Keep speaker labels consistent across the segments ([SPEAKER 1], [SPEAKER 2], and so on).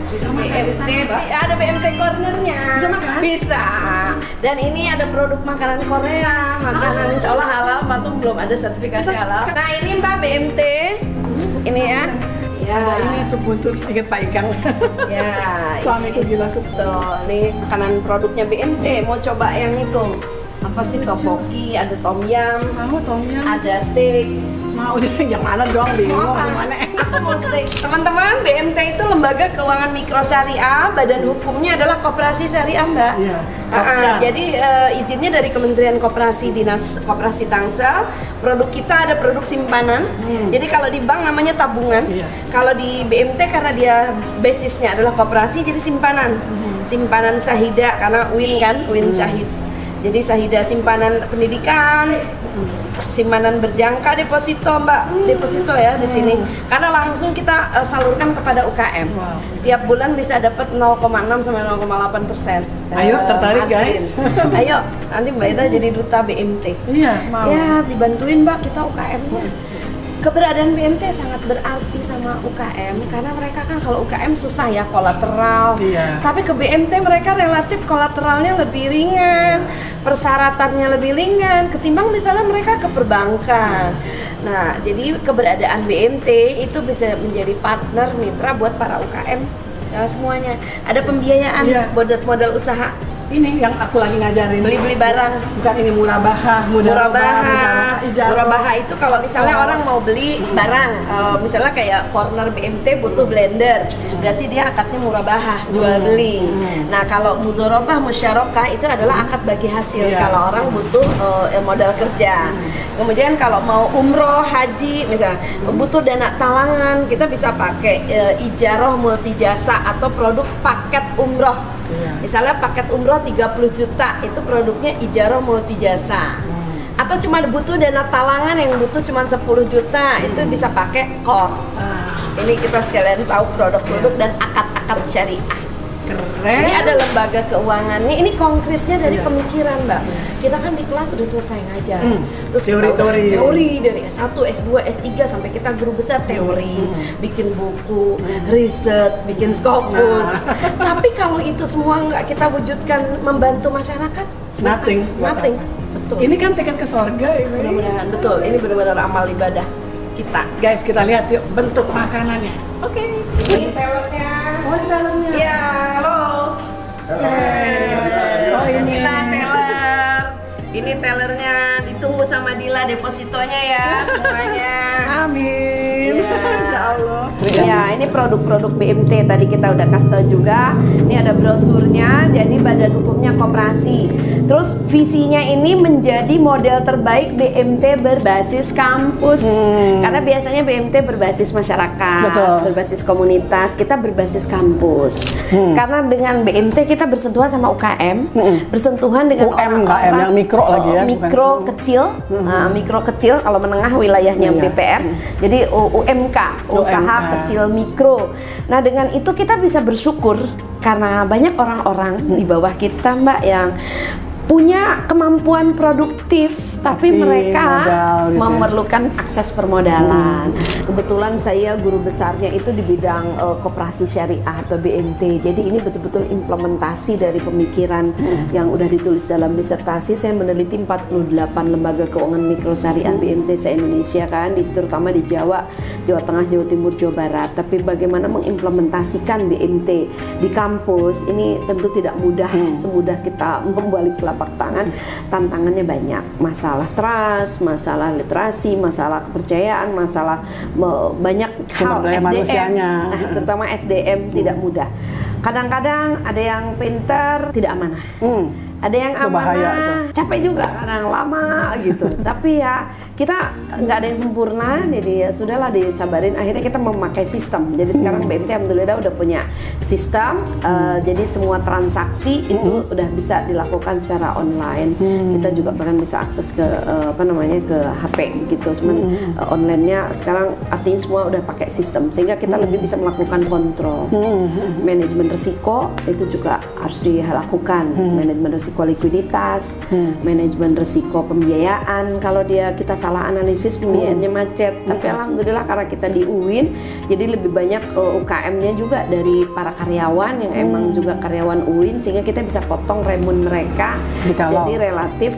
[SPEAKER 1] Bisa BMT, ada BMT cornernya.
[SPEAKER 2] Bisa makan?
[SPEAKER 1] Bisa. Dan ini ada produk makanan Korea, makanan insya Allah halal, patung belum ada sertifikasi halal. Nah ini Mbak BMT, ini ya. Ya.
[SPEAKER 2] Ada ini sup buntut ikan Pak Ikang.
[SPEAKER 1] Ya.
[SPEAKER 2] Suamiku gila sup.
[SPEAKER 1] Tuh, nih makanan produknya BMT. Mau coba yang itu? Apa sih tteokbokki, ada tom yum,
[SPEAKER 2] Mau tom yum?
[SPEAKER 1] ada steak.
[SPEAKER 2] Mau deh, yang mana doang bingung
[SPEAKER 1] Mau apa?
[SPEAKER 2] gimana.
[SPEAKER 1] Aku mau steak. Teman-teman, BMT itu Lembaga Keuangan Mikro Syariah, badan hukumnya adalah Koperasi Syariah, Mbak.
[SPEAKER 2] Iya. Kopsya.
[SPEAKER 1] Jadi izinnya dari Kementerian Koperasi Dinas Koperasi Tangsel. Produk kita ada produk simpanan. Jadi kalau di bank namanya tabungan.
[SPEAKER 2] Iya.
[SPEAKER 1] Kalau di BMT karena dia basisnya adalah koperasi, jadi simpanan. Simpanan Syahida karena Win kan, Win Syahid. Jadi Syahida simpanan pendidikan. Simpanan berjangka deposito Mbak, deposito ya di sini. Karena langsung kita salurkan kepada UKM.
[SPEAKER 2] Wow.
[SPEAKER 1] Tiap bulan bisa dapat 0,6 sampai 0,8%.
[SPEAKER 2] Ayo, tertarik,
[SPEAKER 1] margin.
[SPEAKER 2] guys.
[SPEAKER 1] Ayo, nanti Mbak Ida jadi duta BMT.
[SPEAKER 2] Iya, mau.
[SPEAKER 1] Ya, dibantuin Mbak kita UKM. Keberadaan BMT sangat berarti sama UKM karena mereka kan kalau UKM susah ya kolateral.
[SPEAKER 2] Iya.
[SPEAKER 1] Tapi ke BMT mereka relatif kolateralnya lebih ringan, persyaratannya lebih ringan ketimbang misalnya mereka ke perbankan. Nah, jadi keberadaan BMT itu bisa menjadi partner mitra buat para UKM semuanya. Ada pembiayaan
[SPEAKER 2] Iya.
[SPEAKER 1] buat modal usaha.
[SPEAKER 2] Ini yang aku lagi ngajarin.
[SPEAKER 1] Beli-beli barang.
[SPEAKER 2] Bukan ini murabahah,
[SPEAKER 1] Murabaha.
[SPEAKER 2] ijarah.
[SPEAKER 1] Murabaha itu kalau misalnya orang mau beli barang, misalnya kayak corner BMT butuh blender, berarti dia akadnya murabaha, jual beli. Nah kalau mudorobah musyarakah itu adalah akad bagi hasil.
[SPEAKER 2] Iya.
[SPEAKER 1] Kalau orang butuh modal kerja. Kemudian kalau mau umroh, haji, misalnya butuh dana talangan, kita bisa pakai ijarah multijasa atau produk paket umroh.
[SPEAKER 2] Iya.
[SPEAKER 1] Misalnya paket umroh 30 juta, itu produknya ijarah multijasa. Atau cuma butuh dana talangan yang butuh cuma 10 juta, itu bisa pakai KOR. Ini kita sekalian tahu produk-produk dan akad-akad syariah.
[SPEAKER 2] Keren.
[SPEAKER 1] Ini ada lembaga keuangannya, ini konkretnya dari
[SPEAKER 2] Iya.
[SPEAKER 1] pemikiran Mbak. Kita kan di kelas sudah selesai ngajar. Terus kita
[SPEAKER 2] Teori-teori.
[SPEAKER 1] udah teori dari S1, S2, S3 sampai kita guru besar teori, bikin buku, riset, bikin skopus. Tapi kalau itu semua nggak kita wujudkan membantu masyarakat,
[SPEAKER 2] Nothing.
[SPEAKER 1] nothing. Betul.
[SPEAKER 2] Ini kan tiket ke sorga ini.
[SPEAKER 1] Mudah-mudahan betul. Ini benar-benar amal ibadah kita.
[SPEAKER 2] Guys, kita lihat yuk bentuk makanannya. Oke.
[SPEAKER 1] Ini telurnya.
[SPEAKER 2] Oh, di dalamnya.
[SPEAKER 1] Ya, halo.
[SPEAKER 2] Oh, ini.
[SPEAKER 1] Dila teller. Ini tellernya ditunggu sama Dila depositonya ya semuanya.
[SPEAKER 2] Amin.
[SPEAKER 1] Iya.
[SPEAKER 2] Insya Allah.
[SPEAKER 1] Ya, ini produk-produk BMT tadi kita udah kasih tahu juga. Ini ada brosurnya, jadi badan hukumnya koperasi. Terus visinya ini menjadi model terbaik BMT berbasis kampus. Karena biasanya BMT berbasis masyarakat,
[SPEAKER 2] Betul.
[SPEAKER 1] berbasis komunitas, kita berbasis kampus. Karena dengan BMT kita bersentuhan sama UKM, bersentuhan dengan
[SPEAKER 2] UMKM yang mikro lagi ya,
[SPEAKER 1] mikro
[SPEAKER 2] bukan.
[SPEAKER 1] kecil, mikro kecil kalau menengah wilayahnya
[SPEAKER 2] Iya.
[SPEAKER 1] BPR. Jadi UMK, usaha
[SPEAKER 2] UMK.
[SPEAKER 1] kecil mikro. Nah dengan itu kita bisa bersyukur karena banyak orang-orang di bawah kita Mbak yang punya kemampuan produktif tapi mereka
[SPEAKER 2] modal gitu ya.
[SPEAKER 1] memerlukan akses permodalan. Kebetulan saya guru besarnya itu di bidang koperasi syariah atau BMT. Jadi ini betul-betul implementasi dari pemikiran yang udah ditulis dalam disertasi. Saya meneliti 48 lembaga keuangan mikro syariah BMT se-Indonesia kan, terutama di Jawa, Jawa Tengah, Jawa Timur, Jawa Barat. Tapi bagaimana mengimplementasikan BMT di kampus ini tentu tidak mudah semudah kita membalik telapak tangan. Tantangannya banyak, masalah trust, masalah literasi, masalah kepercayaan, masalah banyak hal
[SPEAKER 2] Sumber daya
[SPEAKER 1] SDM.
[SPEAKER 2] manusianya.
[SPEAKER 1] Nah, terutama SDM tidak mudah. Kadang-kadang ada yang pintar tidak amanah. Ada yang
[SPEAKER 2] Itu bahaya
[SPEAKER 1] amanah,
[SPEAKER 2] itu.
[SPEAKER 1] capek juga kadang lama gitu. Tapi ya kita nggak ada yang sempurna, jadi ya sudahlah disabarin. Akhirnya kita memakai sistem. Jadi sekarang BMT alhamdulillah udah punya sistem. Jadi semua transaksi itu udah bisa dilakukan secara online. Kita juga bahkan bisa akses ke ke HP gitu. Cuman online-nya sekarang artinya semua udah pakai sistem sehingga kita lebih bisa melakukan kontrol. Manajemen risiko itu juga harus dilakukan. Manajemen risiko resiko likuiditas, manajemen resiko pembiayaan. Kalau kita salah analisis pembiayaannya macet. Tapi alhamdulillah karena kita di UIN, jadi lebih banyak UKM-nya juga dari para karyawan yang emang juga karyawan UIN, sehingga kita bisa potong remun mereka. Jadi relatif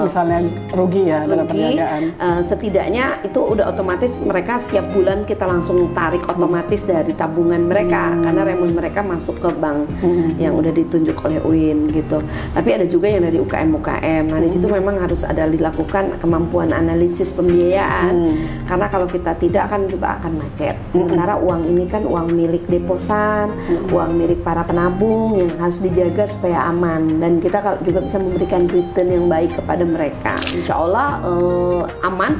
[SPEAKER 2] misalnya rugi ya dalam perniagaan.
[SPEAKER 1] Setidaknya itu udah otomatis mereka setiap bulan kita langsung tarik otomatis dari tabungan mereka karena remun mereka masuk ke bank yang udah ditunjuk oleh UIN gitu. Tapi ada juga yang dari UKM. Nah di situ memang harus ada dilakukan kemampuan analisis pembiayaan karena kalau kita tidak kan juga akan macet. Sementara uang ini kan uang milik deposan, uang milik para penabung yang harus dijaga supaya aman, dan kita juga bisa memberikan return yang baik kepada mereka. Insya Allah aman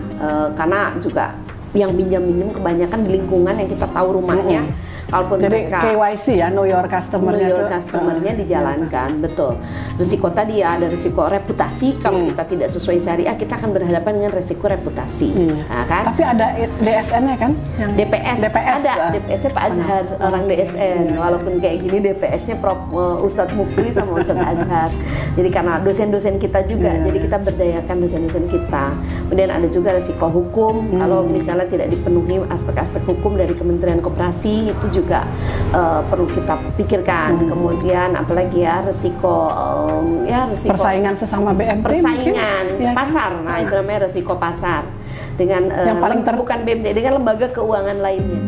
[SPEAKER 1] karena juga yang minjam-minjam kebanyakan di lingkungan yang kita tahu rumahnya. Kalaupun
[SPEAKER 2] jadi
[SPEAKER 1] mereka
[SPEAKER 2] KYC ya, know your
[SPEAKER 1] customer-nya dijalankan, betul. Risiko tadi ya, ada risiko reputasi. Kalau kita tidak sesuai syariah, kita akan berhadapan dengan risiko reputasi. Nah, kan?
[SPEAKER 2] Tapi ada DSN-nya kan? Yang
[SPEAKER 1] DPS ada, DPS-nya Pak Azhar, orang DSN. Walaupun kayak gini DPS-nya Ustadz Mukri sama Ustadz Azhar. Jadi karena dosen-dosen kita juga, jadi kita berdayakan dosen-dosen kita. Kemudian ada juga risiko hukum. Kalau misalnya tidak dipenuhi aspek-aspek hukum dari Kementerian Koperasi, itu juga perlu kita pikirkan. Kemudian apalagi ya risiko
[SPEAKER 2] persaingan sesama BMT,
[SPEAKER 1] pasar. Nah itu namanya risiko pasar dengan yang paling bukan BMT, dengan lembaga keuangan lainnya.